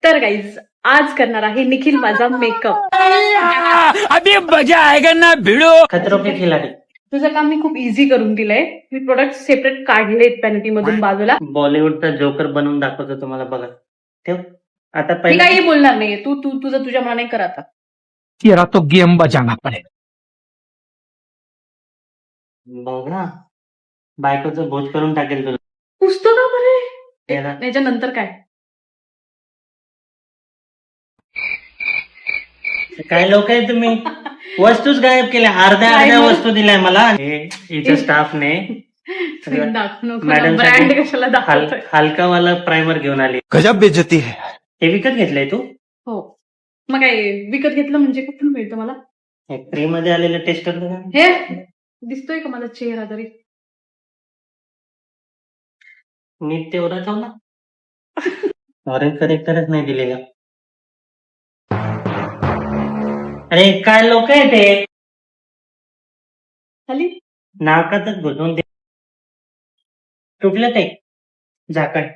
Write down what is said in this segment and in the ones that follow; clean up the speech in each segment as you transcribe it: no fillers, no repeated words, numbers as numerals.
तर गाईज आज करणार आहे निखिल माझा मेकअप. अभी मजा आएगा ना भिड़ो. खतरों के खिलाडी. तुझं काम मी खूप इझी करून दिलंय. मी प्रोडक्ट सेपरेट काढलेत पॅनिटी मधून बाजूला. बॉलिवूडचा जोकर बनवून दाखवतो तुम्हाला. बघा ठेव आता मी पहिले काही बोलणार नाहीये. तू तू तुझं तुझ्या मनाने कर आता. तेरा तो गेम बजाना पड़ेगा. बघा बायकोचं भोज करून टाकेल तुला. पुसतो का बरे? त्याला त्याच्यानंतर काय? काय लोक आहे तुम्ही. वस्तूच गायब केल्या. अर्ध्या वस्तू दिल्या मला. हिच्या स्टाफने मॅडम ब्रँड कशाला दाखवतोय? हलकावाला प्रायमर घेऊन आली. गजब बेइज्जती है. हे विकत घेतलंय तू? हो. मग काय विकत घेतलं म्हणजे कुठून मिळतं मला? फ्री मध्ये आलेलं टेस्ट करतो. हे दिसतोय का मला चेहरा तरी? नीट तेवढा ठेव ना. ऑरेंज करेक्टरच नाही दिले का? अरे काय लोक आहे ते. खाली नाकातच घुसून दे. तुटलं ते झाकण.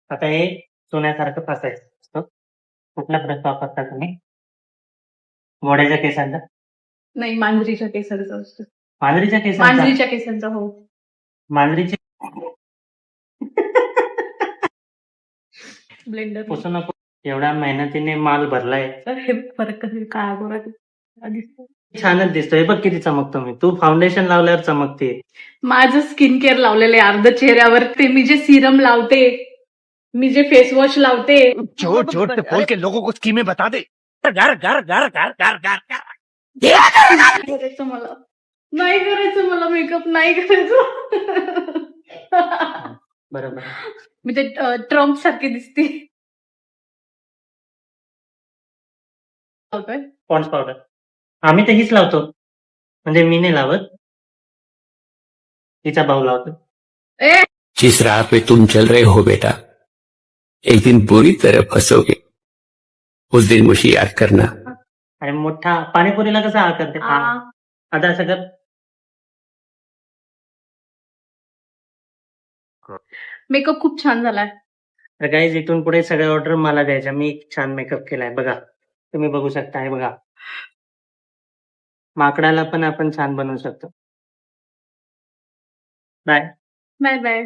आता हे सोन्यासारखं फसायचं असतं. कुठला ब्रश वापरता तुम्ही? घोड्याच्या केसांचा? नाही, मांजरीच्या केसांचं असतं. मांजरीच्या केसांचा? मांजरीच्या केसांचा. हो. मांजरीचे ब्लेंडर पुसू नको. एवढ्या मेहनतीने माल भरलाय. हे फरक कसे काय गोरा दिसतो. छानच दिसतोय. बघ किती चमकतो मी. तू फाउंडेशन लावल्यावर चमकते. माझं स्किन केअर लावलेलं आहे अर्ध चेहऱ्यावर. ते मी जे सिरम लावते, मी जे फेस वॉश लावते. जोर जोर से बोल के लोगों को स्कीमें बता दे. घर घर घर घर घर घर. करायचं मला नाही करायचं. मला मेकअप नाही करायचं. बरोबर. मी ते ट्रम्प सारखी दिसते. पॉन्ड्स पावडर आम्ही तर हीच लावतो. म्हणजे मी नाही लावत. तिचा भाऊ लावतो. ए जिस राह पे तुम चल रहे हो बेटा, एक दिन बुरी तरह फंसोगे. उस दिन मुझे याद करना. आणि मोठा पाणीपुरीला कसा हा करते. आता असं कर. मेकअप खूप छान झालाय. तर गाईज इथून पुढे सगळ्या ऑर्डर मला द्यायच्या. मी छान मेकअप केलाय. बघा तुम्ही बघू शकता. हे बघा माकडाला पण आपण छान बनवू शकतो. Bye bye bye.